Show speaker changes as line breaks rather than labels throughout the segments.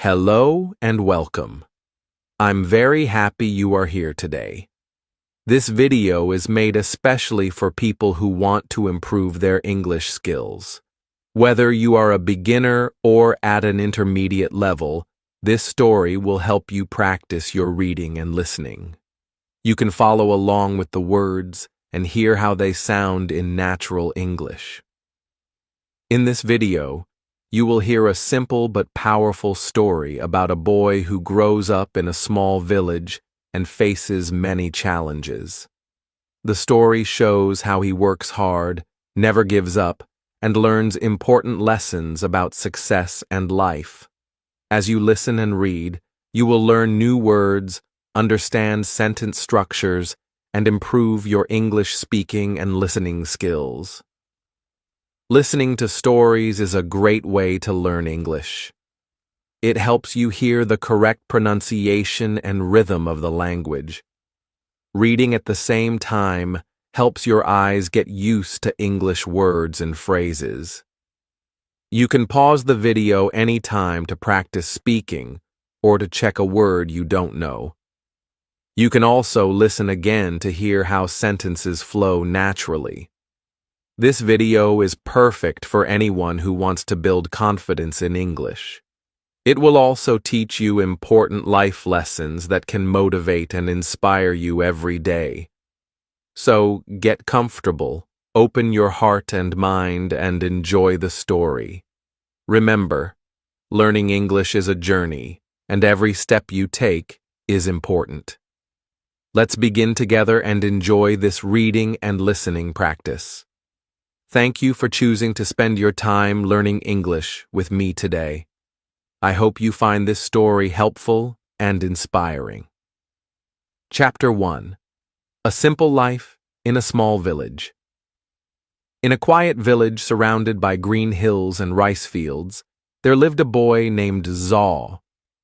Hello and welcome. I'm very happy you are here today. This video is made especially for people who want to improve their English skills. Whether you are a beginner or at an intermediate level, this story will help you practice your reading and listening. You can follow along with the words and hear how they sound in natural English. In this video, you will hear a simple but powerful story about a boy who grows up in a small village and faces many challenges. The story shows how he works hard, never gives up, and learns important lessons about success and life. As you listen and read, you will learn new words, understand sentence structures, and improve your English speaking and listening skills. Listening to stories is a great way to learn English. It helps you hear the correct pronunciation and rhythm of the language. Reading at the same time helps your eyes get used to English words and phrases. You can pause the video anytime to practice speaking or to check a word you don't know. You can also listen again to hear how sentences flow naturally. This video is perfect for anyone who wants to build confidence in English. It will also teach you important life lessons that can motivate and inspire you every day. So, get comfortable, open your heart and mind, and enjoy the story. Remember, learning English is a journey, and every step you take is important. Let's begin together and enjoy this reading and listening practice. Thank you for choosing to spend your time learning English with me today. I hope you find this story helpful and inspiring. Chapter 1. A Simple Life in a Small Village. In a quiet village surrounded by green hills and rice fields, there lived a boy named Zaw.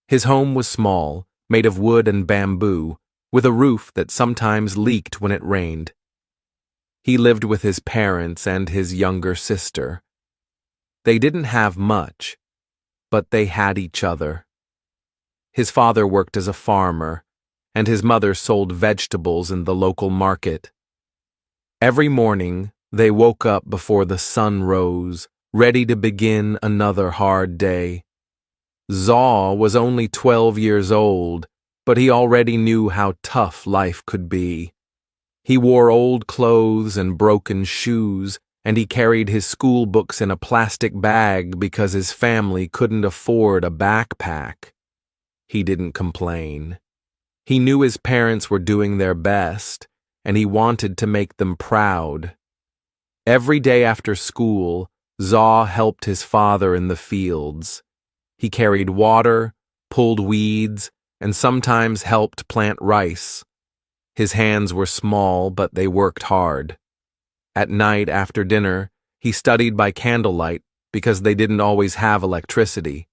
His home was small, made of wood and bamboo, with a roof that sometimes leaked when it rained. He lived with his parents and his younger sister. They didn't have much, but they had each other. His father worked as a farmer, and his mother sold vegetables in the local market. Every morning, they woke up before the sun rose, ready to begin another hard day. Zaw was only 12 years old, but he already knew how tough life could be. He wore old clothes and broken shoes, and he carried his school books in a plastic bag because his family couldn't afford a backpack. He didn't complain. He knew his parents were doing their best, and he wanted to make them proud. Every day after school, Zaw helped his father in the fields. He carried water, pulled weeds, and sometimes helped plant rice. His hands were small, but they worked hard. At night after dinner, he studied by candlelight because they didn't always have electricity.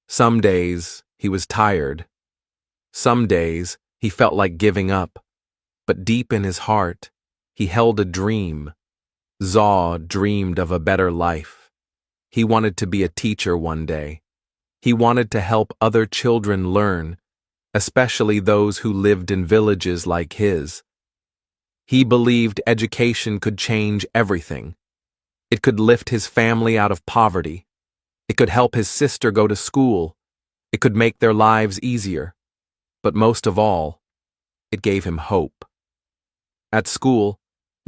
Some days, he was tired. Some days, he felt like giving up. But deep in his heart, he held a dream. Zaw dreamed of a better life. He wanted to be a teacher one day. He wanted to help other children learn, especially those who lived in villages like his. He believed education could change everything. It could lift his family out of poverty. It could help his sister go to school. It could make their lives easier. But most of all, it gave him hope. At school,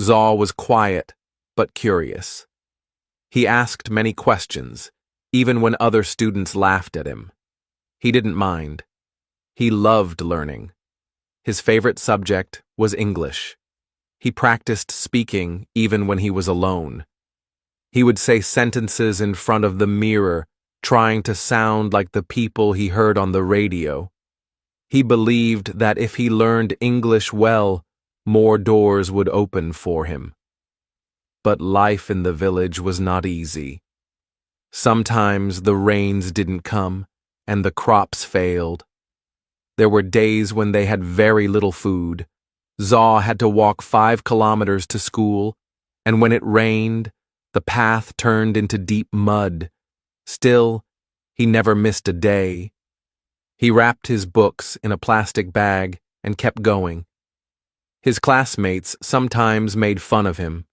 Zaw was quiet but curious. He asked many questions, even when other students laughed at him. He didn't mind. He loved learning. His favorite subject was English. He practiced speaking even when he was alone. He would say sentences in front of the mirror, trying to sound like the people he heard on the radio. He believed that if he learned English well, more doors would open for him. But life in the village was not easy. Sometimes the rains didn't come, and the crops failed. There were days when they had very little food. Zaw had to walk 5 kilometers to school, and when it rained, the path turned into deep mud. Still, He never missed a day. He wrapped his books in a plastic bag and kept going. His classmates sometimes made fun of him.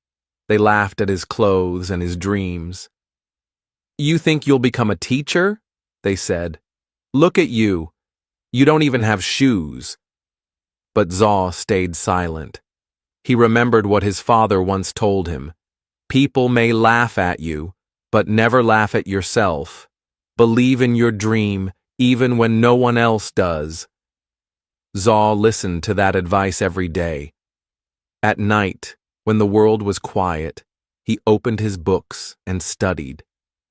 They laughed at his clothes and his dreams. "You think you'll become a teacher?" they said. "Look at you. You don't even have shoes." But Zaw stayed silent. He remembered what his father once told him. "People may laugh at you, but never laugh at yourself. Believe in your dream, even when no one else does." Zaw listened to that advice every day. At night, when the world was quiet, he opened his books and studied.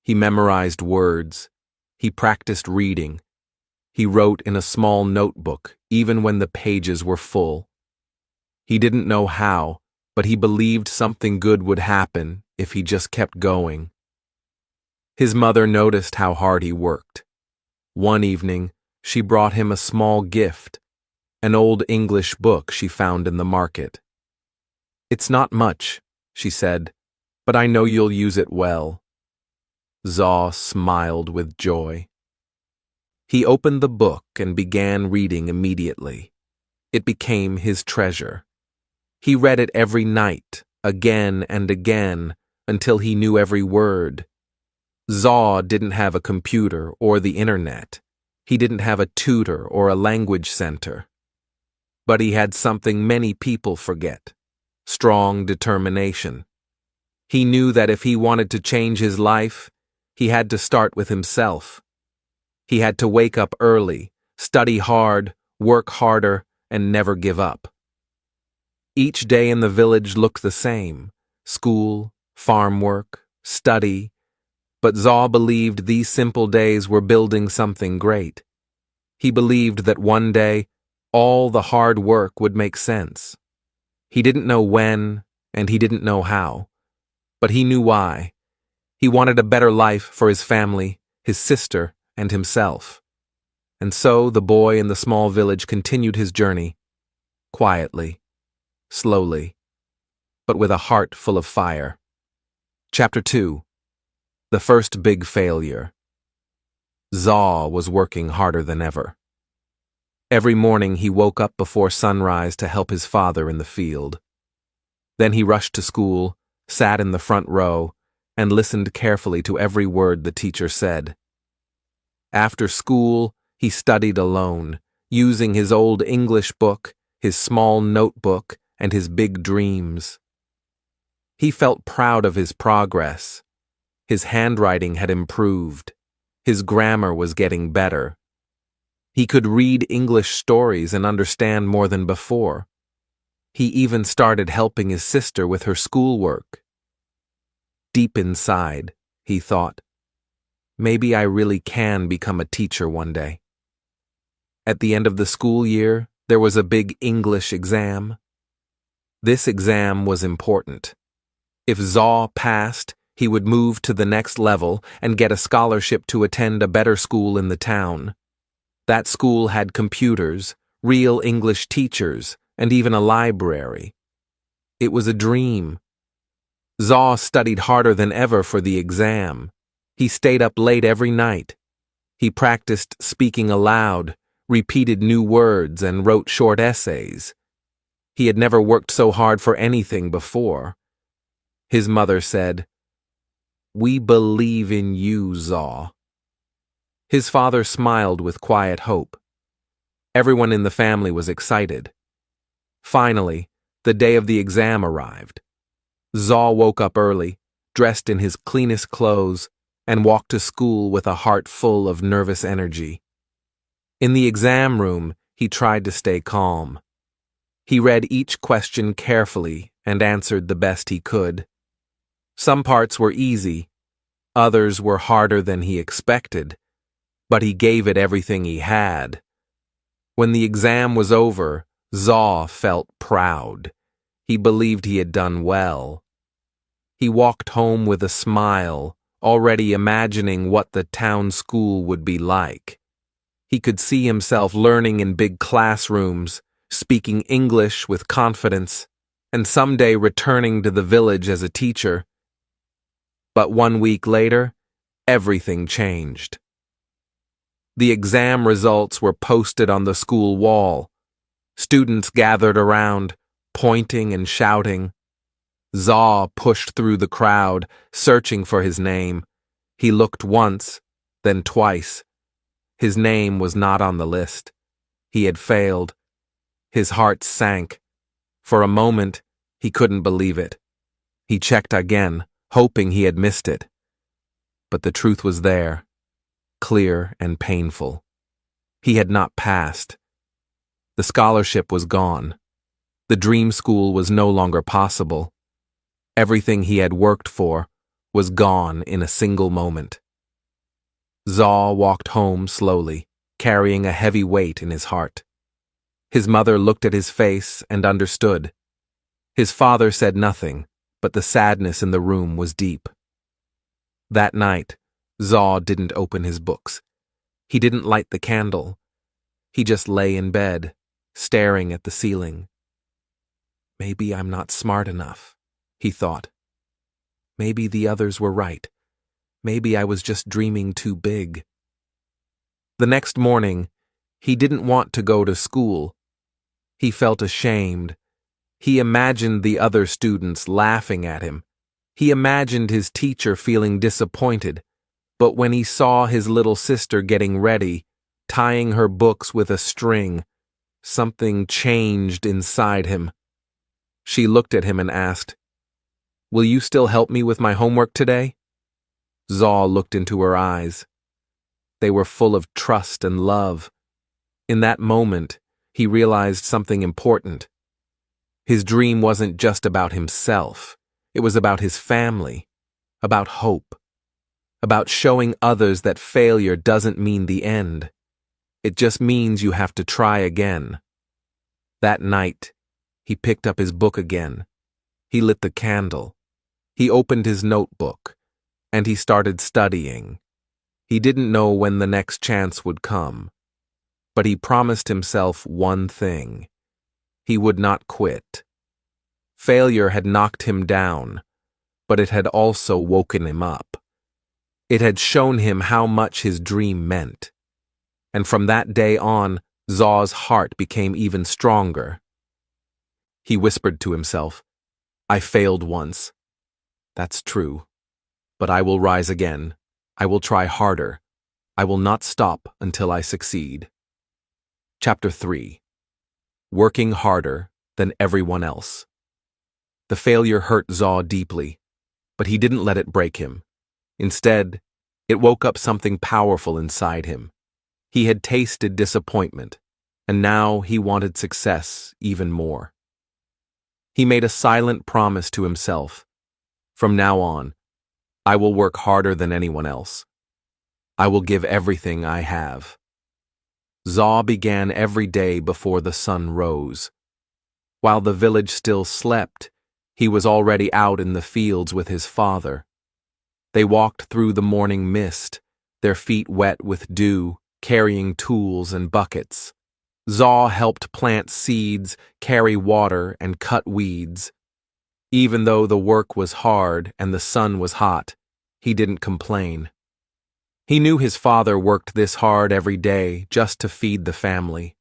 He memorized words. He practiced reading. He wrote in a small notebook, even when the pages were full. He didn't know how, but he believed something good would happen if he just kept going. His mother noticed how hard he worked. One evening, she brought him a small gift, an old English book she found in the market. "It's not much," she said, "but I know you'll use it well." Zaw smiled with joy. He opened the book and began reading immediately. It became his treasure. He read it every night, again and again, until he knew every word. Zaw didn't have a computer or the internet. He didn't have a tutor or a language center. But he had something many people forget: strong determination. He knew that if he wanted to change his life, he had to start with himself. He had to wake up early, study hard, work harder, and never give up. Each day in the village looked the same: school, farm work, study. But Zaw believed these simple days were building something great. He believed that one day, all the hard work would make sense. He didn't know when, and he didn't know how, but he knew why. He wanted a better life for his family, his sister, and himself. And so the boy in the small village continued his journey, quietly, slowly, but with a heart full of fire. Chapter 2. The First Big Failure. Zaw was working harder than ever. Every morning he woke up before sunrise to help his father in the field. Then he rushed to school, sat in the front row, and listened carefully to every word the teacher said. After school, he studied alone, using his old English book, his small notebook, and his big dreams. He felt proud of his progress. His handwriting had improved. His grammar was getting better. He could read English stories and understand more than before. He even started helping his sister with her schoolwork. Deep inside, he thought, maybe I really can become a teacher one day. At the end of the school year, there was a big English exam. This exam was important. If Zaw passed, he would move to the next level and get a scholarship to attend a better school in the town. That school had computers, real English teachers, and even a library. It was a dream. Zaw studied harder than ever for the exam. He stayed up late every night. He practiced speaking aloud, repeated new words, and wrote short essays. He had never worked so hard for anything before. His mother said, "We believe in you, Zaw." His father smiled with quiet hope. Everyone in the family was excited. Finally, the day of the exam arrived. Zaw woke up early, dressed in his cleanest clothes, and walked to school with a heart full of nervous energy. In the exam room, he tried to stay calm. He read each question carefully and answered the best he could. Some parts were easy, others were harder than he expected, but he gave it everything he had. When the exam was over, Zaw felt proud. He believed he had done well. He walked home with a smile, already imagining what the town school would be like. He could see himself learning in big classrooms, speaking English with confidence, and someday returning to the village as a teacher. But 1 week later, everything changed. The exam results were posted on the school wall. Students gathered around, pointing and shouting. Zaw pushed through the crowd, searching for his name. He looked once, then twice. His name was not on the list. He had failed. His heart sank. For a moment, he couldn't believe it. He checked again, hoping he had missed it. But the truth was there, clear and painful. He had not passed. The scholarship was gone. The dream school was no longer possible. Everything he had worked for was gone in a single moment. Zaw walked home slowly, carrying a heavy weight in his heart. His mother looked at his face and understood. His father said nothing, but the sadness in the room was deep. That night, Zaw didn't open his books. He didn't light the candle. He just lay in bed, staring at the ceiling. Maybe I'm not smart enough, he thought. Maybe the others were right. Maybe I was just dreaming too big. The next morning, he didn't want to go to school. He felt ashamed. He imagined the other students laughing at him. He imagined his teacher feeling disappointed. But when he saw his little sister getting ready, tying her books with a string, something changed inside him. She looked at him and asked, "Will you still help me with my homework today?" Zaw looked into her eyes. They were full of trust and love. In that moment, he realized something important. His dream wasn't just about himself. It was about his family, about hope, about showing others that failure doesn't mean the end. It just means you have to try again. That night, he picked up his book again. He lit the candle. He opened his notebook, and he started studying. He didn't know when the next chance would come, but he promised himself one thing. He would not quit. Failure had knocked him down, but it had also woken him up. It had shown him how much his dream meant. And from that day on, Zaw's heart became even stronger. He whispered to himself, "I failed once. That's true. But I will rise again. I will try harder. I will not stop until I succeed." Chapter 3. Working harder than everyone else. The failure hurt Zaw deeply, but he didn't let it break him. Instead, it woke up something powerful inside him. He had tasted disappointment, and now he wanted success even more. He made a silent promise to himself. From now on, I will work harder than anyone else. I will give everything I have. Zaw began every day before the sun rose. While the village still slept, he was already out in the fields with his father. They walked through the morning mist, their feet wet with dew, carrying tools and buckets. Zaw helped plant seeds, carry water, and cut weeds. Even though the work was hard and the sun was hot, he didn't complain. He knew his father worked this hard every day just to feed the family.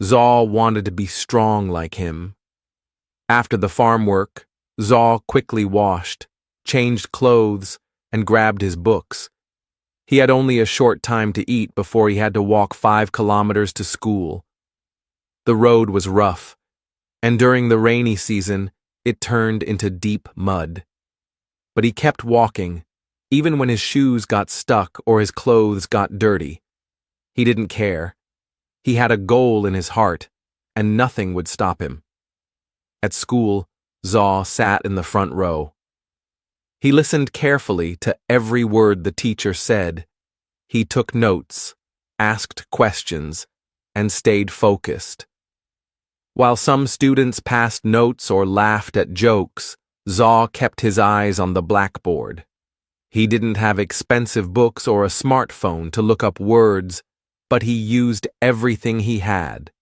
Zaw wanted to be strong like him. After the farm work, Zaw quickly washed, changed clothes, and grabbed his books. He had only a short time to eat before he had to walk 5 kilometers to school. The road was rough, and during the rainy season, it turned into deep mud. But he kept walking, even when his shoes got stuck or his clothes got dirty. He didn't care. He had a goal in his heart, and nothing would stop him. At school, Zaw sat in the front row. He listened carefully to every word the teacher said. He took notes, asked questions, and stayed focused. While some students passed notes or laughed at jokes, Zaw kept his eyes on the blackboard. He didn't have expensive books or a smartphone to look up words, but he used everything he had: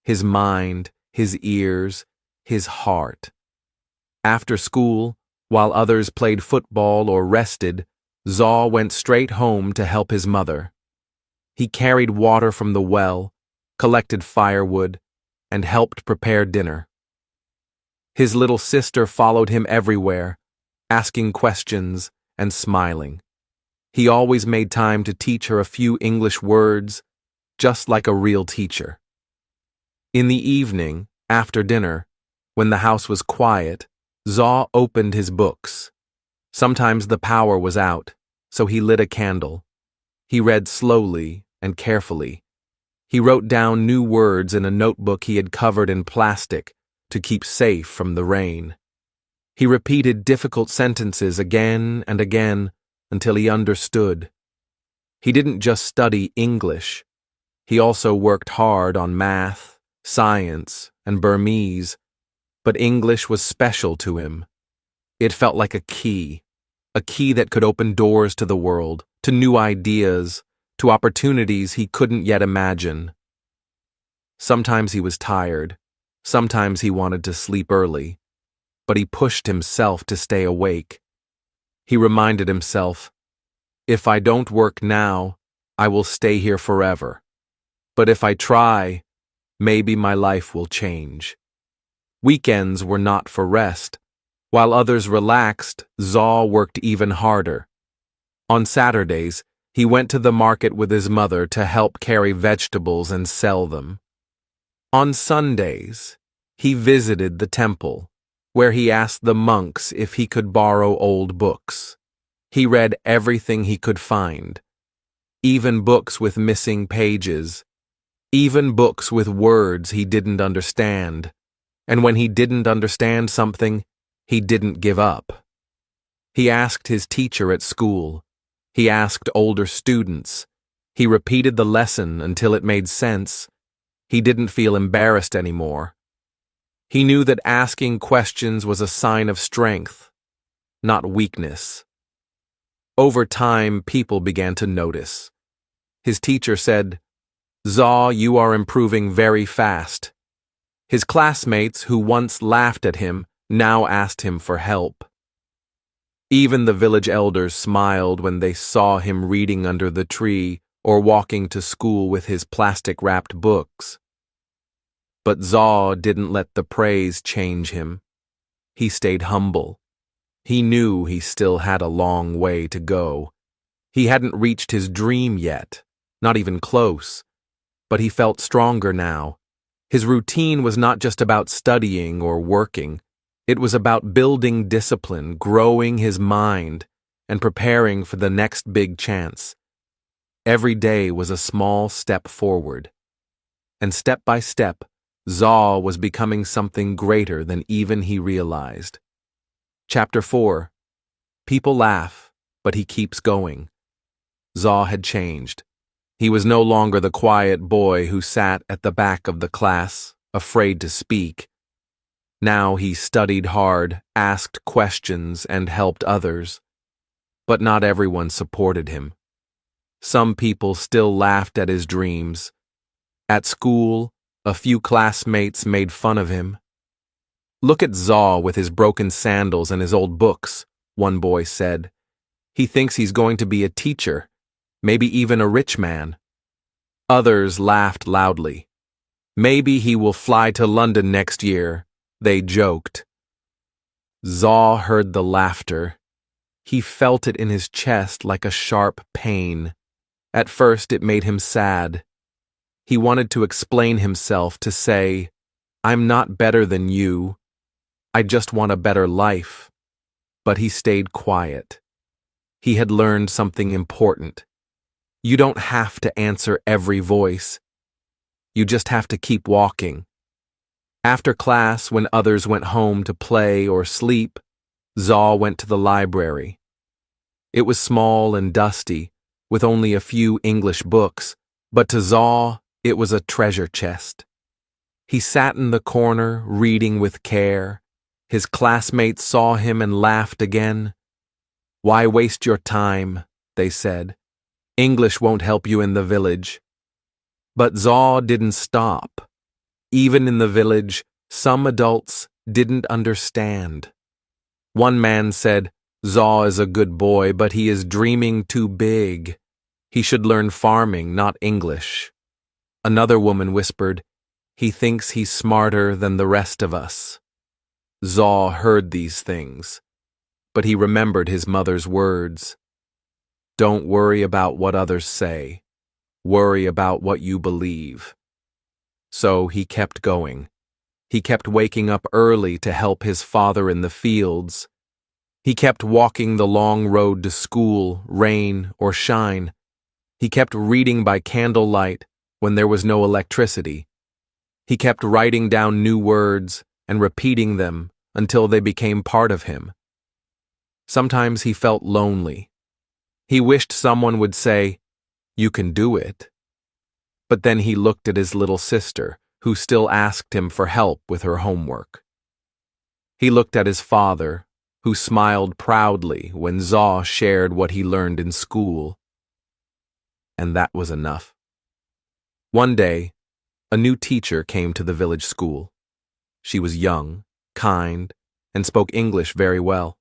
his mind, his ears, his heart. After school, while others played football or rested, Zaw went straight home to help his mother. He carried water from the well, collected firewood, and helped prepare dinner. His little sister followed him everywhere, asking questions and smiling. He always made time to teach her a few English words, just like a real teacher. In the evening, after dinner, when the house was quiet, Zaw opened his books. Sometimes the power was out, so he lit a candle. He read slowly and carefully. He wrote down new words in a notebook he had covered in plastic to keep safe from the rain. He repeated difficult sentences again and again until he understood. He didn't just study English. He also worked hard on math, science, and Burmese, but English was special to him. It felt like a key that could open doors to the world, to new ideas, to opportunities he couldn't yet imagine. Sometimes he was tired, sometimes he wanted to sleep early, but he pushed himself to stay awake. He reminded himself, "If I don't work now, I will stay here forever. But if I try, maybe my life will change." Weekends were not for rest. While others relaxed, Zaw worked even harder. On Saturdays, he went to the market with his mother to help carry vegetables and sell them. On Sundays, he visited the temple, where he asked the monks if he could borrow old books. He read everything he could find, even books with missing pages, even books with words he didn't understand. And when he didn't understand something, he didn't give up. He asked his teacher at school. He asked older students. He repeated the lesson until it made sense. He didn't feel embarrassed anymore. He knew that asking questions was a sign of strength, not weakness. Over time, people began to notice. His teacher said, "Zaw, you are improving very fast." His classmates, who once laughed at him, now asked him for help. Even the village elders smiled when they saw him reading under the tree or walking to school with his plastic-wrapped books. But Zaw didn't let the praise change him. He stayed humble. He knew he still had a long way to go. He hadn't reached his dream yet, not even close, but he felt stronger now. His routine was not just about studying or working. It was about building discipline, growing his mind, and preparing for the next big chance. Every day was a small step forward. And step by step, Zaw was becoming something greater than even he realized. Chapter 4. People laugh, but he keeps going. Zaw had changed. He was no longer the quiet boy who sat at the back of the class, afraid to speak. Now he studied hard, asked questions, and helped others. But not everyone supported him. Some people still laughed at his dreams. At school, a few classmates made fun of him. "Look at Zaw with his broken sandals and his old books," one boy said. "He thinks he's going to be a teacher, maybe even a rich man." Others laughed loudly. "Maybe he will fly to London next year," they joked. Zaw heard the laughter. He felt it in his chest like a sharp pain. At first it made him sad. He wanted to explain himself, to say, "I'm not better than you. I just want a better life." But he stayed quiet. He had learned something important. You don't have to answer every voice. You just have to keep walking. After class, when others went home to play or sleep, Zaw went to the library. It was small and dusty, with only a few English books, but to Zaw, it was a treasure chest. He sat in the corner, reading with care. His classmates saw him and laughed again. "Why waste your time?" they said. "English won't help you in the village." But Zaw didn't stop. Even in the village, some adults didn't understand. One man said, "Zaw is a good boy, but he is dreaming too big." He should learn farming, not English. Another woman whispered, "He thinks he's smarter than the rest of us." Zaw heard these things, but he remembered his mother's words. Don't worry about what others say. Worry about what you believe. So he kept going. He kept waking up early to help his father in the fields. He kept walking the long road to school, rain or shine. He kept reading by candlelight when there was no electricity. He kept writing down new words and repeating them until they became part of him. Sometimes he felt lonely. He wished someone would say, "You can do it." But then he looked at his little sister, who still asked him for help with her homework. He looked at his father, who smiled proudly when Zaw shared what he learned in school. And that was enough. One day, a new teacher came to the village school. She was young, kind, and spoke English very well.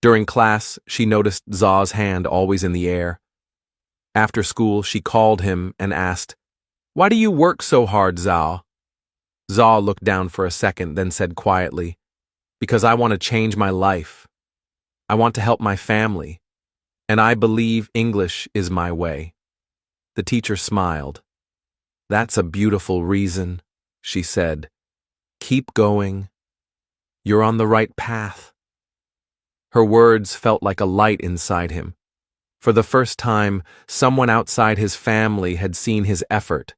During class, she noticed Zaw's hand always in the air. After school, she called him and asked, "Why do you work so hard, Zaw?" Zaw looked down for a second, then said quietly, "Because I want to change my life. I want to help my family, and I believe English is my way." The teacher smiled. "That's a beautiful reason," she said. "Keep going. You're on the right path." Her words felt like a light inside him. For the first time, someone outside his family had seen his effort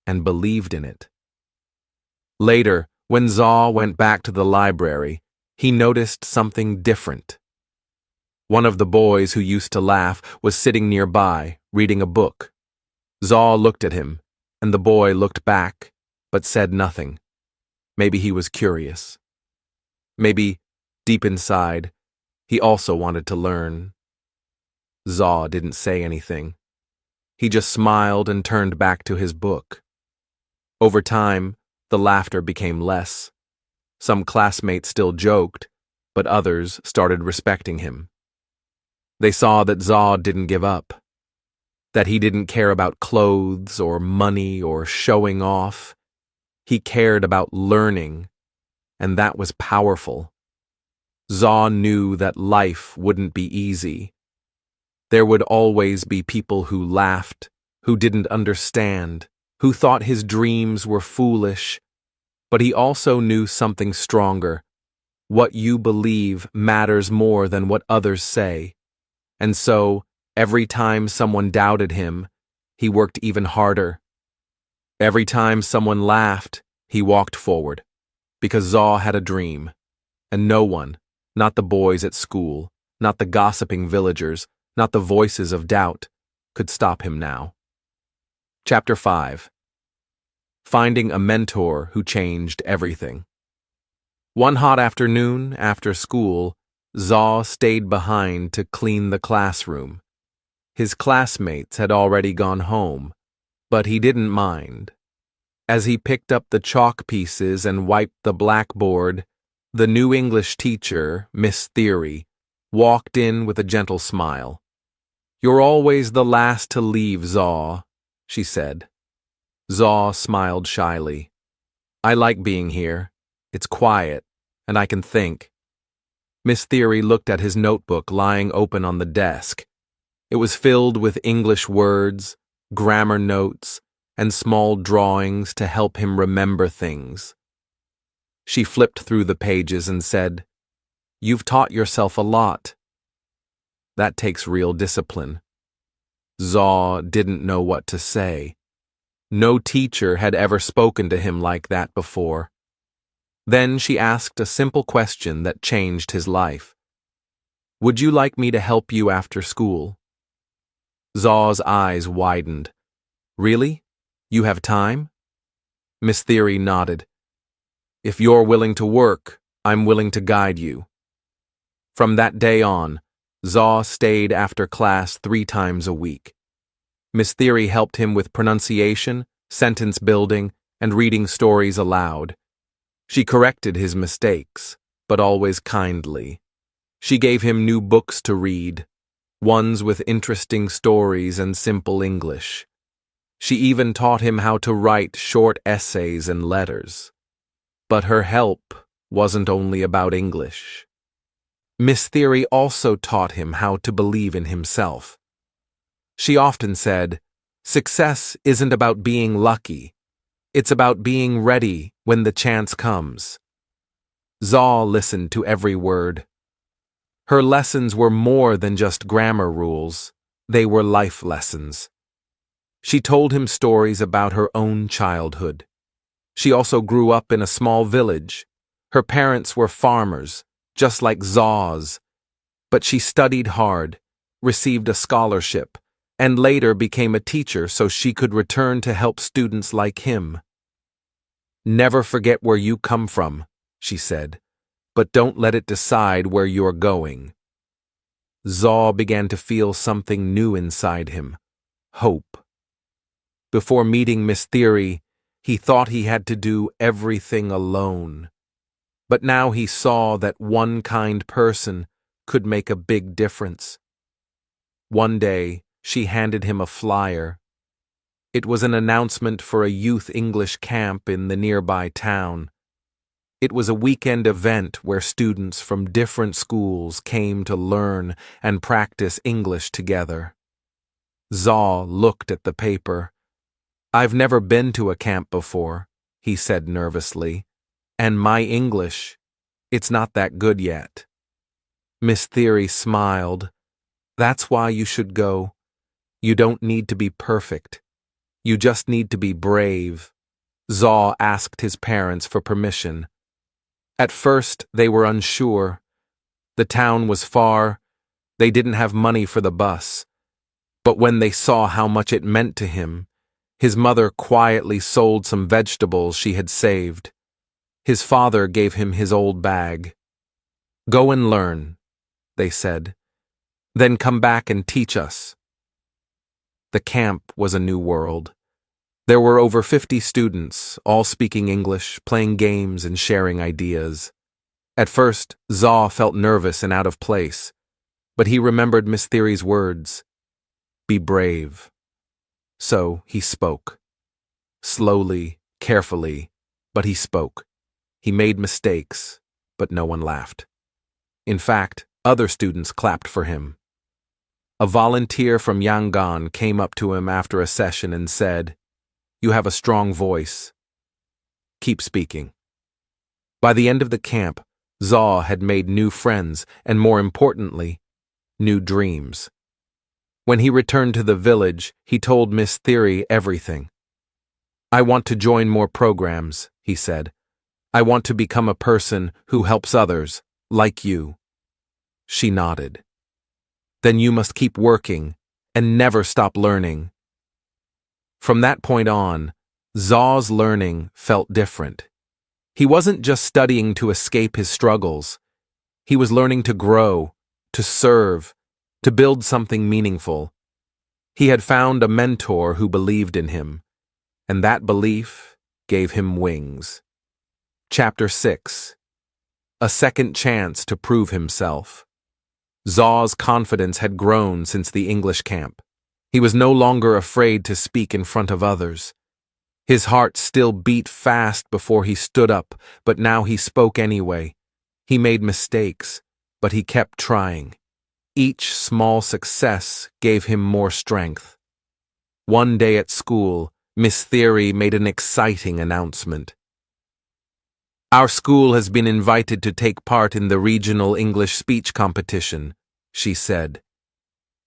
and believed in it. Later, when Zaw went back to the library, he noticed something different. One of the boys who used to laugh was sitting nearby, reading a book. Zaw looked at him, and the boy looked back, but said nothing. Maybe he was curious. Maybe, deep inside, he also wanted to learn. Zaw didn't say anything. He just smiled and turned back to his book. Over time, the laughter became less. Some classmates still joked, but others started respecting him. They saw that Zaw didn't give up, that he didn't care about clothes or money or showing off. He cared about learning, and that was powerful. Zaw knew that life wouldn't be easy. There would always be people who laughed, who didn't understand, who thought his dreams were foolish. But he also knew something stronger. What you believe matters more than what others say. And so, every time someone doubted him, he worked even harder. Every time someone laughed, he walked forward, because Zaw had a dream, and no one, not the boys at school, not the gossiping villagers, not the voices of doubt, could stop him now. Chapter 5. Finding a mentor who changed everything. One hot afternoon, after school, Zaw stayed behind to clean the classroom. His classmates had already gone home, but he didn't mind. As he picked up the chalk pieces and wiped the blackboard, the new English teacher, Miss Theory, walked in with a gentle smile. "You're always the last to leave, Zaw," she said. Zaw smiled shyly. "I like being here. It's quiet, and I can think." Miss Theory looked at his notebook lying open on the desk. It was filled with English words, grammar notes, and small drawings to help him remember things. She flipped through the pages and said, "You've taught yourself a lot." That takes real discipline. Zaw didn't know what to say. No teacher had ever spoken to him like that before. Then she asked a simple question that changed his life. "Would you like me to help you after school?" Zaw's eyes widened. "Really? You have time?" Miss Theory nodded. "If you're willing to work, I'm willing to guide you." From that day on, Zaw stayed after class 3 times a week. Miss Theory helped him with pronunciation, sentence building, and reading stories aloud. She corrected his mistakes, but always kindly. She gave him new books to read. ones with interesting stories and simple English. She even taught him how to write short essays and letters. But her help wasn't only about English. Miss Theory also taught him how to believe in himself. She often said, "Success isn't about being lucky. It's about being ready when the chance comes." Zaw listened to every word. Her lessons were more than just grammar rules. They were life lessons. She told him stories about her own childhood. She also grew up in a small village. Her parents were farmers, just like Zaw's. But she studied hard, received a scholarship, and later became a teacher so she could return to help students like him. "Never forget where you come from," she said, "but don't let it decide where you're going." Zaw began to feel something new inside him, hope. Before meeting Miss Theory, he thought he had to do everything alone. But now he saw that one kind person could make a big difference. One day, she handed him a flyer. It was an announcement for a youth English camp in the nearby town. It was a weekend event where students from different schools came to learn and practice English together. Zaw looked at the paper. "I've never been to a camp before," he said nervously, "and my English, it's not that good yet." Miss Theory smiled. "That's why you should go. You don't need to be perfect. You just need to be brave." Zaw asked his parents for permission. At first, they were unsure. The town was far. They didn't have money for the bus. But when they saw how much it meant to him, his mother quietly sold some vegetables she had saved. His father gave him his old bag. "Go and learn," they said. "Then come back and teach us." The camp was a new world. There were over 50 students, all speaking English, playing games and sharing ideas. At first, Zaw felt nervous and out of place, but he remembered Miss Theory's words, "Be brave." So he spoke. Slowly, carefully, but he spoke. He made mistakes, but no one laughed. In fact, other students clapped for him. A volunteer from Yangon came up to him after a session and said, "You have a strong voice. Keep speaking." By the end of the camp, Zaw had made new friends and, more importantly, new dreams. When he returned to the village, he told Miss Theory everything. "I want to join more programs," he said. "I want to become a person who helps others, like you." She nodded. "Then you must keep working and never stop learning." From that point on, Zaw's learning felt different. He wasn't just studying to escape his struggles. He was learning to grow, to serve, to build something meaningful. He had found a mentor who believed in him, and that belief gave him wings. Chapter 6. A second chance to prove himself. Zaw's confidence had grown since the English camp. He was no longer afraid to speak in front of others. His heart still beat fast before he stood up, but now he spoke anyway. He made mistakes, but he kept trying. Each small success gave him more strength. One day at school, Miss Theory made an exciting announcement. "Our school has been invited to take part in the regional English speech competition," she said.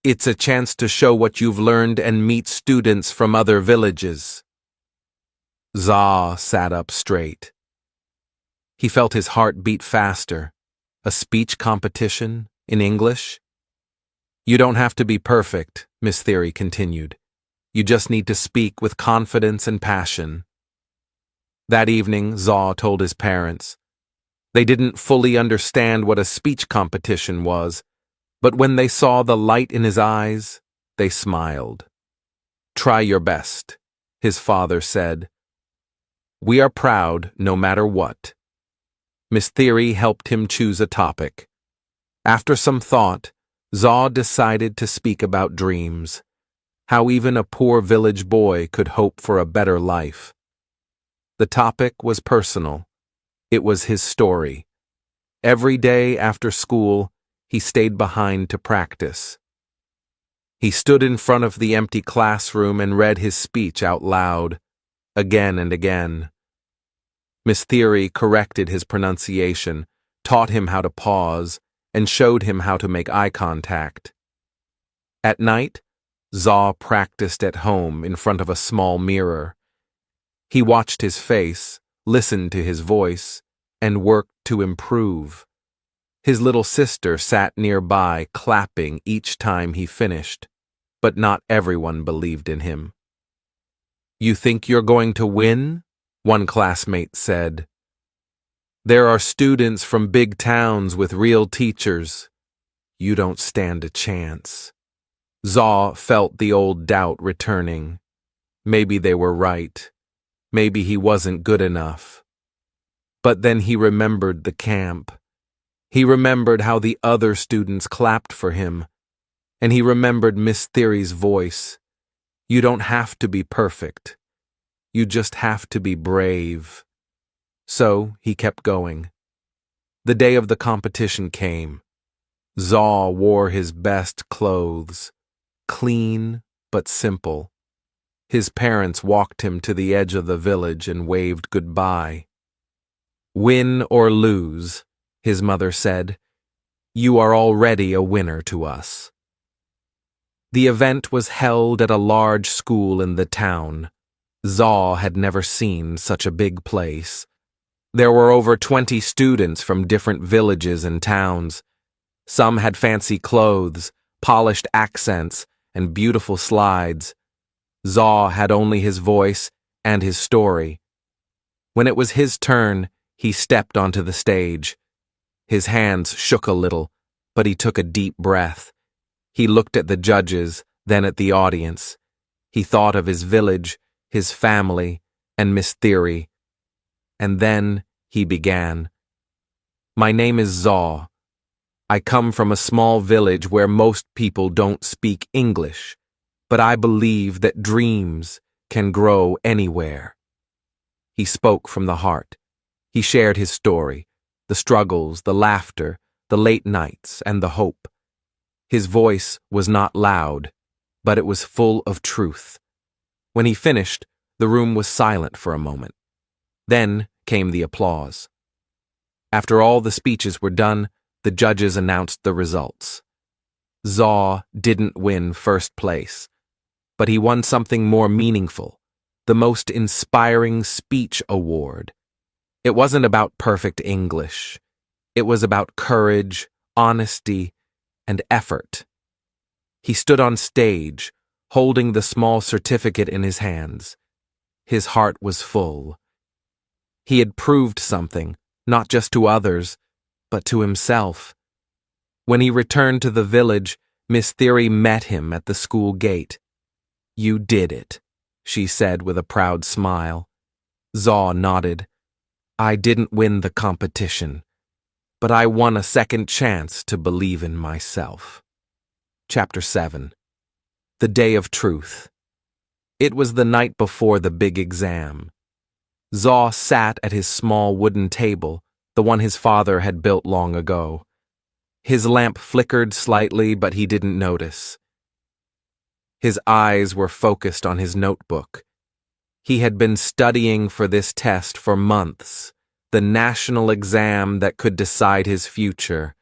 "It's a chance to show what you've learned and meet students from other villages." Zaw sat up straight. He felt his heart beat faster. A speech competition in English? "You don't have to be perfect," Miss Theory continued. "You just need to speak with confidence and passion." That evening, Zaw told his parents. They didn't fully understand what a speech competition was, but when they saw the light in his eyes, they smiled. "Try your best," his father said. "We are proud no matter what." Miss Theory helped him choose a topic. After some thought, Zaw decided to speak about dreams, how even a poor village boy could hope for a better life. The topic was personal. It was his story. Every day after school, he stayed behind to practice. He stood in front of the empty classroom and read his speech out loud, again and again. Miss Theory corrected his pronunciation, taught him how to pause, and showed him how to make eye contact. At night, Zaw practiced at home in front of a small mirror. He watched his face, listened to his voice, and worked to improve. His little sister sat nearby, clapping each time he finished, but not everyone believed in him. "You think you're going to win?" one classmate said. "There are students from big towns with real teachers. You don't stand a chance." Zaw felt the old doubt returning. Maybe they were right. Maybe he wasn't good enough. But then he remembered the camp. He remembered how the other students clapped for him. And he remembered Miss Theory's voice. "You don't have to be perfect. You just have to be brave." So he kept going. The day of the competition came. Zaw wore his best clothes, clean but simple. His parents walked him to the edge of the village and waved goodbye. "Win or lose," his mother said, "you are already a winner to us." The event was held at a large school in the town. Zaw had never seen such a big place. There were over 20 students from different villages and towns. Some had fancy clothes, polished accents, and beautiful slides. Zaw had only his voice and his story. When it was his turn, he stepped onto the stage. His hands shook a little, but he took a deep breath. He looked at the judges, then at the audience. He thought of his village, his family, and Miss Theory. And then he began. "My name is Zaw. I come from a small village where most people don't speak English, but I believe that dreams can grow anywhere." He spoke from the heart. He shared his story, the struggles, the laughter, the late nights, and the hope. His voice was not loud, but it was full of truth. When he finished, the room was silent for a moment. Then came the applause. After all the speeches were done, the judges announced the results. Zaw didn't win first place, but he won something more meaningful, the most inspiring speech award. It wasn't about perfect English. It was about courage, honesty, and effort. He stood on stage, holding the small certificate in his hands. His heart was full. He had proved something, not just to others, but to himself. When he returned to the village, Miss Theory met him at the school gate. "You did it," she said with a proud smile. Zaw nodded. "I didn't win the competition, but I won a second chance to believe in myself." Chapter 7. The Day of Truth. It was the night before the big exam. Zaw sat at his small wooden table, the one his father had built long ago. His lamp flickered slightly, but he didn't notice. His eyes were focused on his notebook. He had been studying for this test for months, the national exam that could decide his future.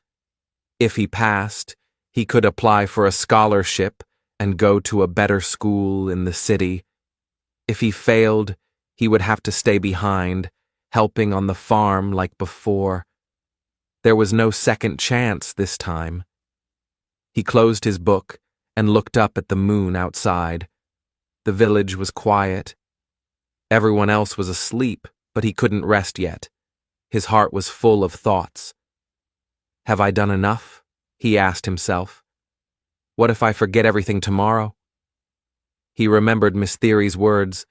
If he passed, he could apply for a scholarship and go to a better school in the city. If he failed, he would have to stay behind, helping on the farm like before. There was no second chance this time. He closed his book and looked up at the moon outside. The village was quiet. Everyone else was asleep, but he couldn't rest yet. His heart was full of thoughts. "Have I done enough?" he asked himself. "What if I forget everything tomorrow?" He remembered Miss Theory's words,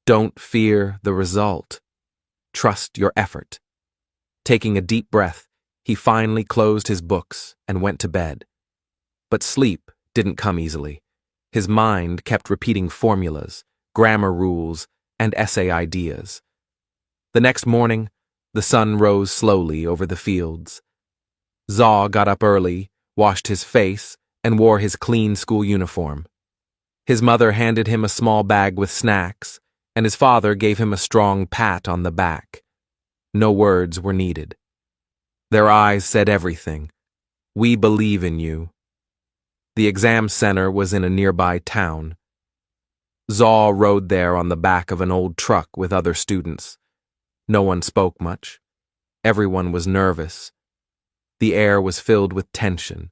"Don't fear the result. Trust your effort." Taking a deep breath, he finally closed his books and went to bed. But sleep didn't come easily. His mind kept repeating formulas, grammar rules, and essay ideas. The next morning, the sun rose slowly over the fields. Zaw got up early, washed his face, and wore his clean school uniform. His mother handed him a small bag with snacks, and his father gave him a strong pat on the back. No words were needed. Their eyes said everything. "We believe in you." The exam center was in a nearby town. Zaw rode there on the back of an old truck with other students. No one spoke much. Everyone was nervous. The air was filled with tension.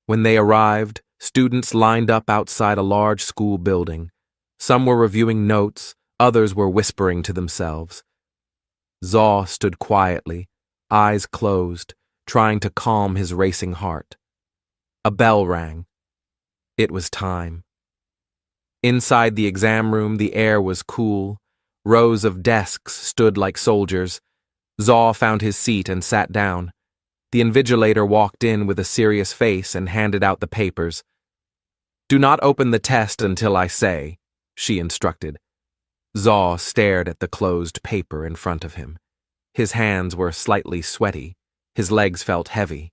When they arrived, students lined up outside a large school building. Some were reviewing notes, others were whispering to themselves. Zaw stood quietly, eyes closed, trying to calm his racing heart. A bell rang. It was time. Inside the exam room, the air was cool. Rows of desks stood like soldiers. Zaw found his seat and sat down. The invigilator walked in with a serious face and handed out the papers. "Do not open the test until I say," she instructed. Zaw stared at the closed paper in front of him. His hands were slightly sweaty. His legs felt heavy.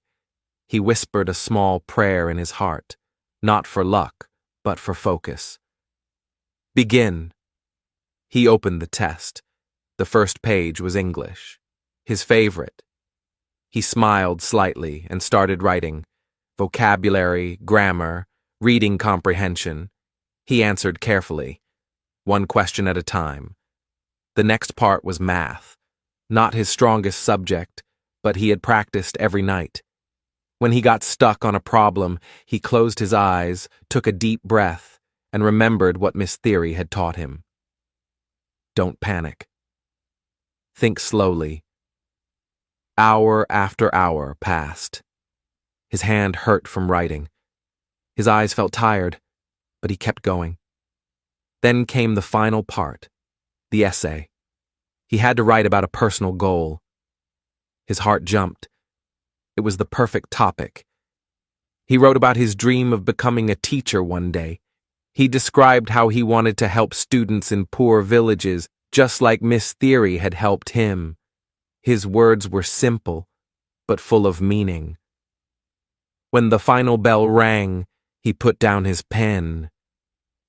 He whispered a small prayer in his heart, not for luck, but for focus. "Begin." He opened the test. The first page was English, his favorite. He smiled slightly and started writing. Vocabulary, grammar, reading comprehension. He answered carefully, one question at a time. The next part was math. Not his strongest subject, but he had practiced every night. When he got stuck on a problem, he closed his eyes, took a deep breath, and remembered what Miss Theory had taught him. Don't panic. Think slowly. Hour after hour passed. His hand hurt from writing. His eyes felt tired, but he kept going. Then came the final part, the essay. He had to write about a personal goal. His heart jumped. It was the perfect topic. He wrote about his dream of becoming a teacher one day. He described how he wanted to help students in poor villages, just like Miss Theory had helped him. His words were simple, but full of meaning. When the final bell rang, he put down his pen.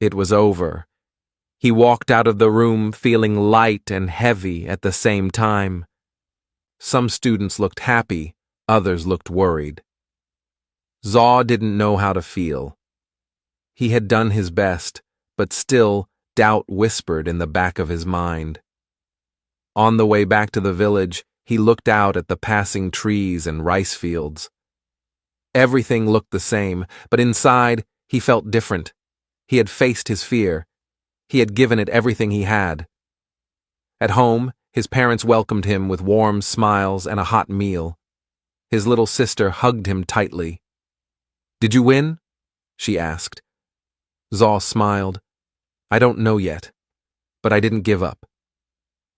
It was over. He walked out of the room feeling light and heavy at the same time. Some students looked happy, others looked worried. Zaw didn't know how to feel. He had done his best, but still doubt whispered in the back of his mind. On the way back to the village, he looked out at the passing trees and rice fields. Everything looked the same, but inside, he felt different. He had faced his fear. He had given it everything he had. At home, his parents welcomed him with warm smiles and a hot meal. His little sister hugged him tightly. "Did you win?" she asked. Zaw smiled. "I don't know yet, but I didn't give up.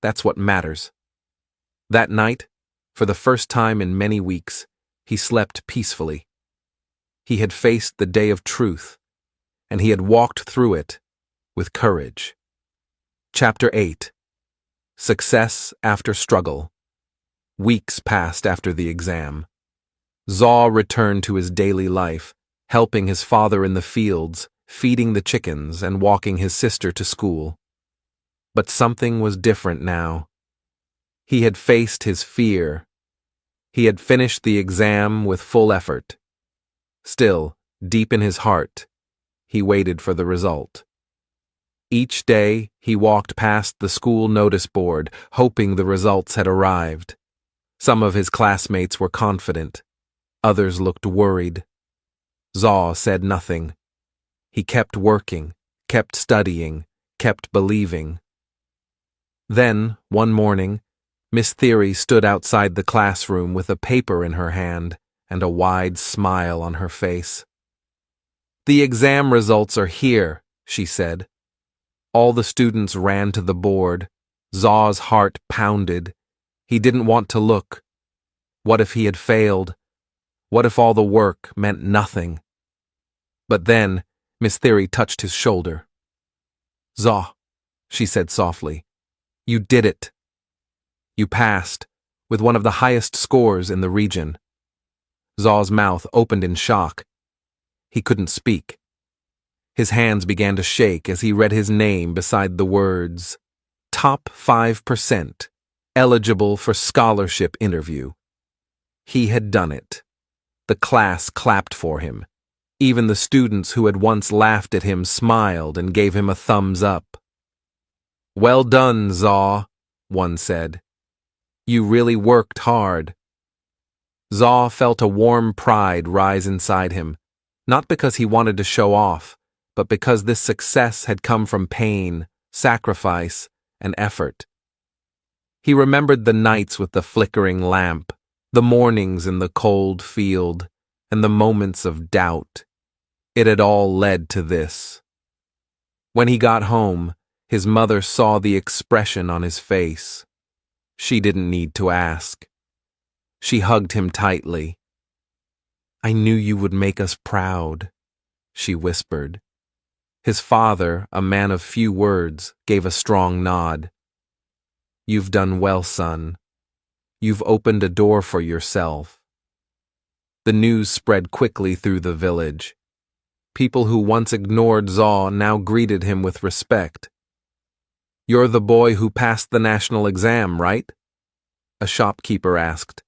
That's what matters." That night, for the first time in many weeks, he slept peacefully. He had faced the day of truth, and he had walked through it with courage. Chapter 8. Success After Struggle. Weeks passed after the exam. Zaw returned to his daily life, helping his father in the fields, feeding the chickens, and walking his sister to school. But something was different now. He had faced his fear. He had finished the exam with full effort. Still, deep in his heart, he waited for the result. Each day, he walked past the school notice board, hoping the results had arrived. Some of his classmates were confident. Others looked worried. Zaw said nothing. He kept working, kept studying, kept believing. Then, one morning, Miss Theory stood outside the classroom with a paper in her hand and a wide smile on her face. "The exam results are here," she said. All the students ran to the board. Zaw's heart pounded. He didn't want to look. What if he had failed? What if all the work meant nothing? But then, Miss Theory touched his shoulder. "Zaw," she said softly, "you did it. You passed, with one of the highest scores in the region." Zaw's mouth opened in shock. He couldn't speak. His hands began to shake as he read his name beside the words, "Top 5%, eligible for scholarship interview." He had done it. The class clapped for him. Even the students who had once laughed at him smiled and gave him a thumbs up. "Well done, Zaw," one said. "You really worked hard." Zaw felt a warm pride rise inside him, not because he wanted to show off, but because this success had come from pain, sacrifice, and effort. He remembered the nights with the flickering lamp, the mornings in the cold field, and the moments of doubt. It had all led to this. When he got home, his mother saw the expression on his face. She didn't need to ask. She hugged him tightly. "I knew you would make us proud," she whispered. His father, a man of few words, gave a strong nod. "You've done well, son. You've opened a door for yourself." The news spread quickly through the village. People who once ignored Zaw now greeted him with respect. "You're the boy who passed the national exam, right?" a shopkeeper asked.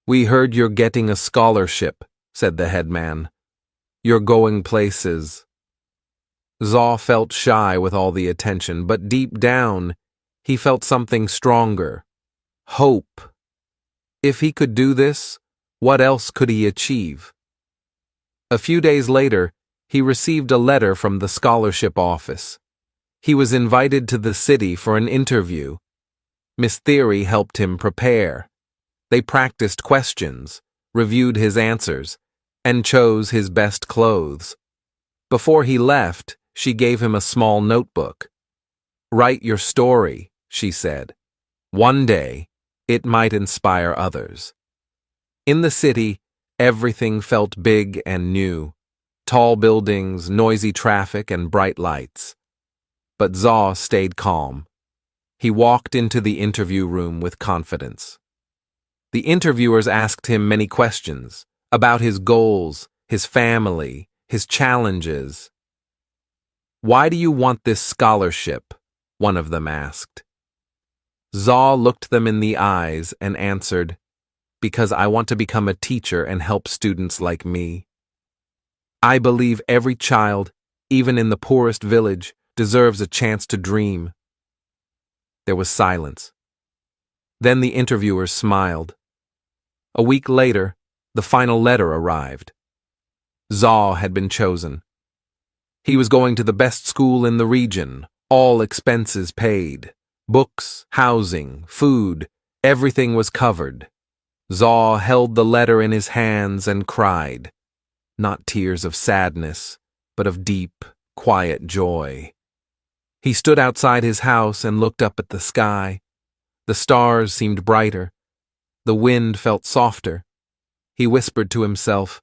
"We heard you're getting a scholarship," said the headman. "You're going places." Zaw felt shy with all the attention, but deep down, he felt something stronger. Hope. If he could do this, what else could he achieve? A few days later, he received a letter from the scholarship office. He was invited to the city for an interview. Miss Theory helped him prepare. They practiced questions, reviewed his answers, and chose his best clothes. Before he left, she gave him a small notebook. "Write your story," she said. "One day, it might inspire others." In the city, everything felt big and new. Tall buildings, noisy traffic, and bright lights. But Zaw stayed calm. He walked into the interview room with confidence. The interviewers asked him many questions about his goals, his family, his challenges. "Why do you want this scholarship?" one of them asked. Zaw looked them in the eyes and answered, "Because I want to become a teacher and help students like me. I believe every child, even in the poorest village, deserves a chance to dream." There was silence. Then the interviewers smiled. A week later, the final letter arrived. Zaw had been chosen. He was going to the best school in the region, all expenses paid. Books, housing, food, everything was covered. Zaw held the letter in his hands and cried. Not tears of sadness, but of deep, quiet joy. He stood outside his house and looked up at the sky. The stars seemed brighter. The wind felt softer. He whispered to himself,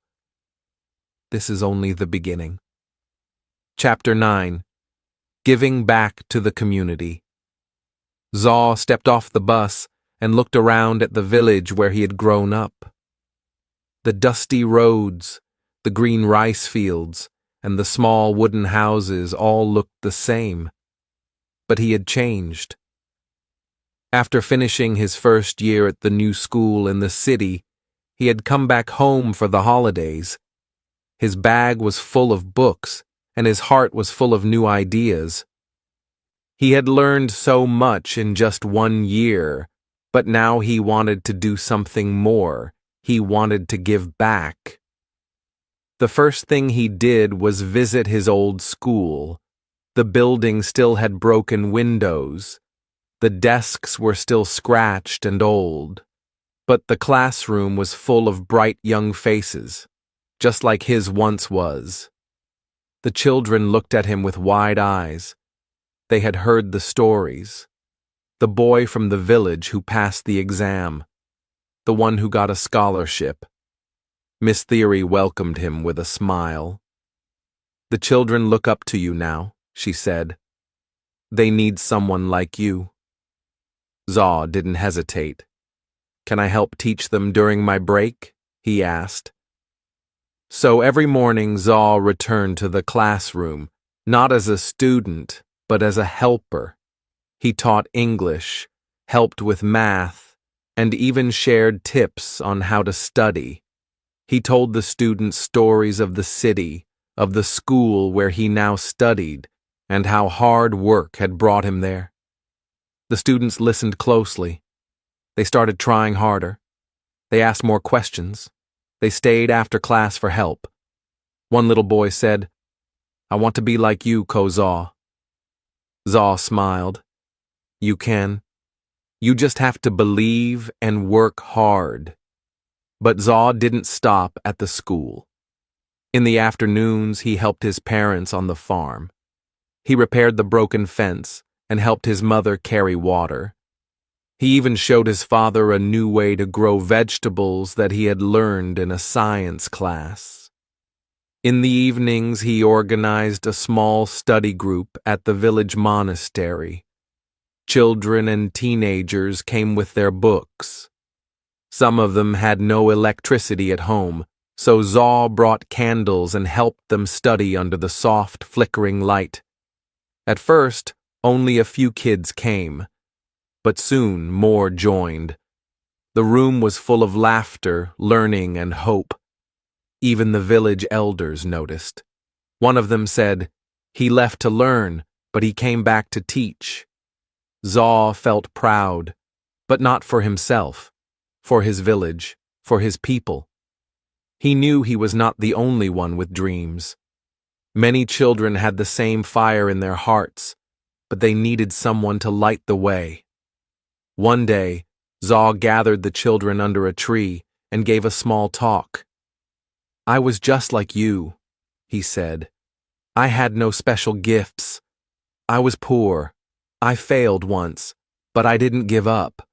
"This is only the beginning." Chapter 9. Giving Back to the Community. Zaw stepped off the bus and looked around at the village where he had grown up. The dusty roads, the green rice fields, and the small wooden houses all looked the same. But he had changed. After finishing his first year at the new school in the city, he had come back home for the holidays. His bag was full of books, and his heart was full of new ideas. He had learned so much in just 1 year, but now he wanted to do something more. He wanted to give back. The first thing he did was visit his old school. The building still had broken windows. The desks were still scratched and old. But the classroom was full of bright young faces, just like his once was. The children looked at him with wide eyes. They had heard the stories. The boy from the village who passed the exam. The one who got a scholarship. Miss Theory welcomed him with a smile. "The children look up to you now," she said. "They need someone like you." Zaw didn't hesitate. "Can I help teach them during my break?" he asked. So every morning Zaw returned to the classroom, not as a student, but as a helper. He taught English, helped with math, and even shared tips on how to study. He told the students stories of the city, of the school where he now studied, and how hard work had brought him there. The students listened closely. They started trying harder. They asked more questions. They stayed after class for help. One little boy said, "I want to be like you, Zaw." Zaw smiled. "You can. You just have to believe and work hard." But Zaw didn't stop at the school. In the afternoons, he helped his parents on the farm. He repaired the broken fence and helped his mother carry water. He even showed his father a new way to grow vegetables that he had learned in a science class. In the evenings, he organized a small study group at the village monastery. Children and teenagers came with their books. Some of them had no electricity at home, so Zaw brought candles and helped them study under the soft, flickering light. At first, only a few kids came, but soon more joined. The room was full of laughter, learning, and hope. Even the village elders noticed. One of them said, "He left to learn, but he came back to teach." Zaw felt proud, but not for himself, for his village, for his people. He knew he was not the only one with dreams. Many children had the same fire in their hearts, but they needed someone to light the way. One day, Zaw gathered the children under a tree and gave a small talk. "I was just like you," he said. "I had no special gifts. I was poor. I failed once, but I didn't give up.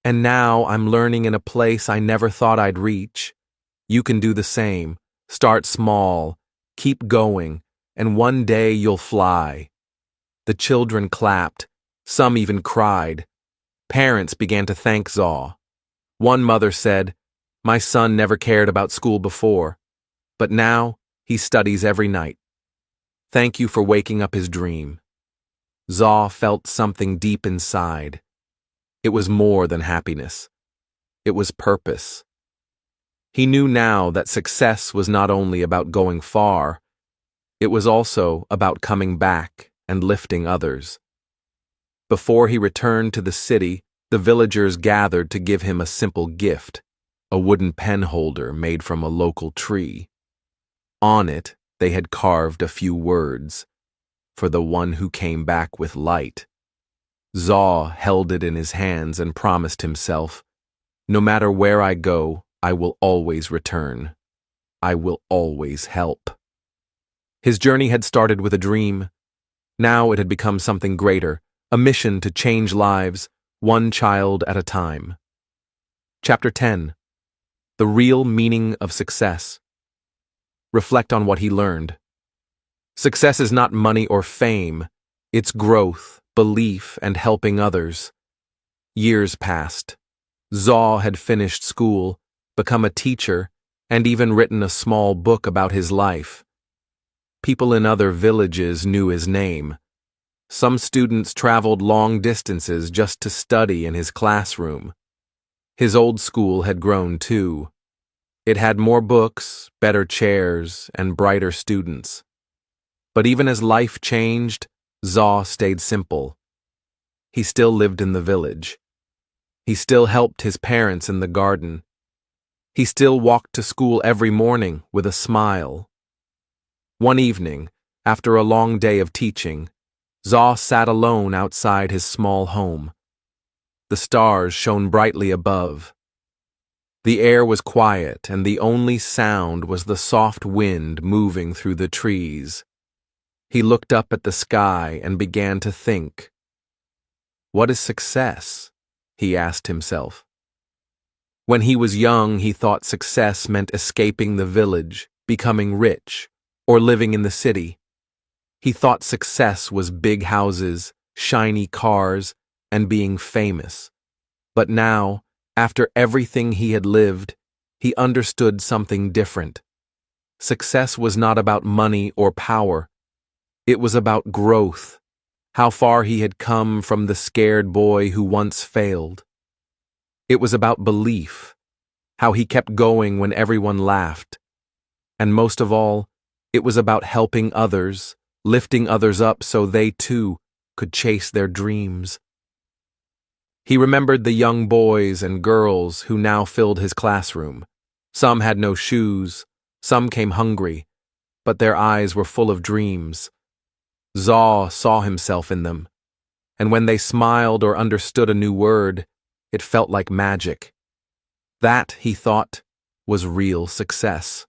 And now I'm learning in a place I never thought I'd reach. You can do the same. Start small, keep going, and one day you'll fly." The children clapped. Some even cried. Parents began to thank Zaw. One mother said, "My son never cared about school before, but now he studies every night. Thank you for waking up his dream." Zaw felt something deep inside. It was more than happiness. It was purpose. He knew now that success was not only about going far, it was also about coming back and lifting others. Before he returned to the city, the villagers gathered to give him a simple gift, a wooden pen holder made from a local tree. On it, they had carved a few words, "For the one who came back with light." Zaw held it in his hands and promised himself, "No matter where I go, I will always return. I will always help." His journey had started with a dream. Now it had become something greater, a mission to change lives, one child at a time. Chapter 10. The Real Meaning of Success. Reflect on what he learned. Success is not money or fame. It's growth, belief, and helping others. Years passed. Zaw had finished school, become a teacher, and even written a small book about his life. People in other villages knew his name. Some students traveled long distances just to study in his classroom. His old school had grown too. It had more books, better chairs, and brighter students. But even as life changed, Zaw stayed simple. He still lived in the village. He still helped his parents in the garden. He still walked to school every morning with a smile. One evening, after a long day of teaching, Zaw sat alone outside his small home. The stars shone brightly above. The air was quiet, and the only sound was the soft wind moving through the trees. He looked up at the sky and began to think. What is success? He asked himself. When he was young, he thought success meant escaping the village, becoming rich, or living in the city. He thought success was big houses, shiny cars, and being famous. But now, after everything he had lived, he understood something different. Success was not about money or power. It was about growth, how far he had come from the scared boy who once failed. It was about belief, how he kept going when everyone laughed. And most of all, it was about helping others, lifting others up so they too could chase their dreams. He remembered the young boys and girls who now filled his classroom. Some had no shoes, some came hungry, but their eyes were full of dreams. Zaw saw himself in them, and when they smiled or understood a new word, it felt like magic. That, he thought, was real success.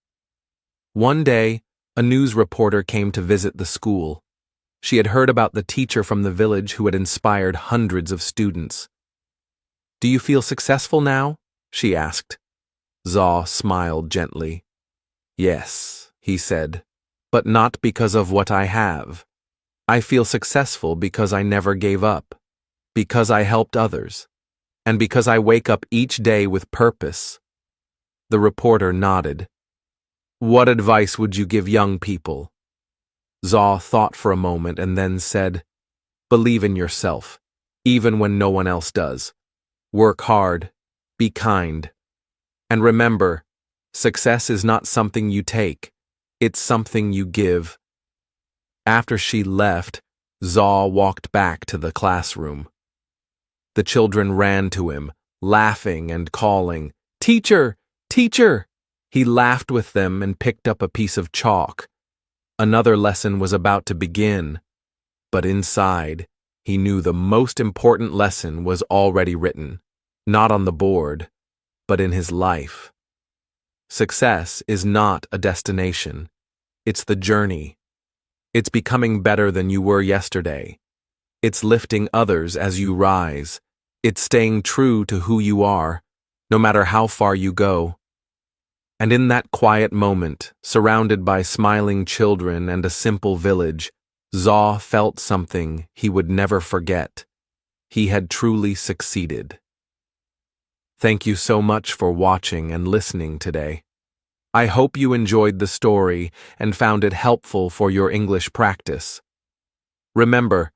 One day, a news reporter came to visit the school. She had heard about the teacher from the village who had inspired hundreds of students. "Do you feel successful now?" she asked. Zaw smiled gently. "Yes," he said, "but not because of what I have. I feel successful because I never gave up, because I helped others, and because I wake up each day with purpose." The reporter nodded. "What advice would you give young people?" Zaw thought for a moment and then said, "Believe in yourself, even when no one else does. Work hard, be kind, and remember, success is not something you take, it's something you give." After she left, Zaw walked back to the classroom. The children ran to him, laughing and calling, "Teacher! Teacher!" He laughed with them and picked up a piece of chalk. Another lesson was about to begin, but inside, he knew the most important lesson was already written, not on the board, but in his life. Success is not a destination, it's the journey. It's becoming better than you were yesterday. It's lifting others as you rise. It's staying true to who you are, no matter how far you go. And in that quiet moment, surrounded by smiling children and a simple village, Zaw felt something he would never forget. He had truly succeeded. Thank you so much for watching and listening today. I hope you enjoyed the story and found it helpful for your English practice. Remember,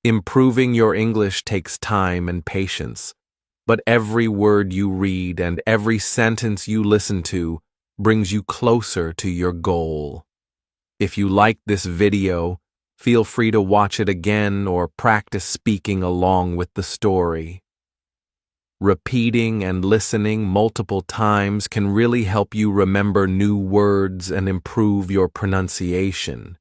improving your English takes time and patience, but every word you read and every sentence you listen to brings you closer to your goal. If you liked this video, feel free to watch it again or practice speaking along with the story. Repeating and listening multiple times can really help you remember new words and improve your pronunciation.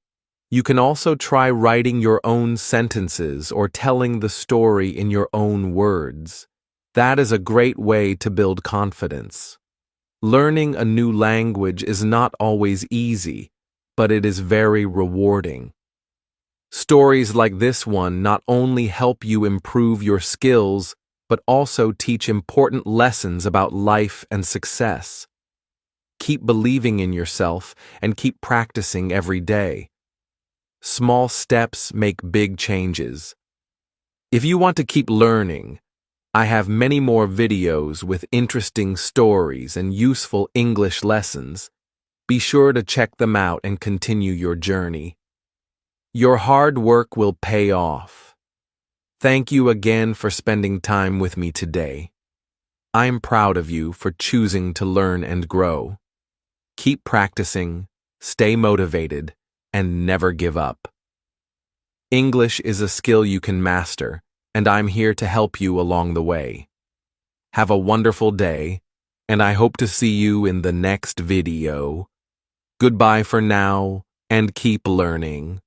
You can also try writing your own sentences or telling the story in your own words. That is a great way to build confidence. Learning a new language is not always easy, but it is very rewarding. Stories like this one not only help you improve your skills, but also teach important lessons about life and success. Keep believing in yourself and keep practicing every day. Small steps make big changes. If you want to keep learning, I have many more videos with interesting stories and useful English lessons. Be sure to check them out and continue your journey. Your hard work will pay off. Thank you again for spending time with me today. I'm proud of you for choosing to learn and grow. Keep practicing, stay motivated, and never give up. English is a skill you can master, and I'm here to help you along the way. Have a wonderful day, and I hope to see you in the next video. Goodbye for now, and keep learning.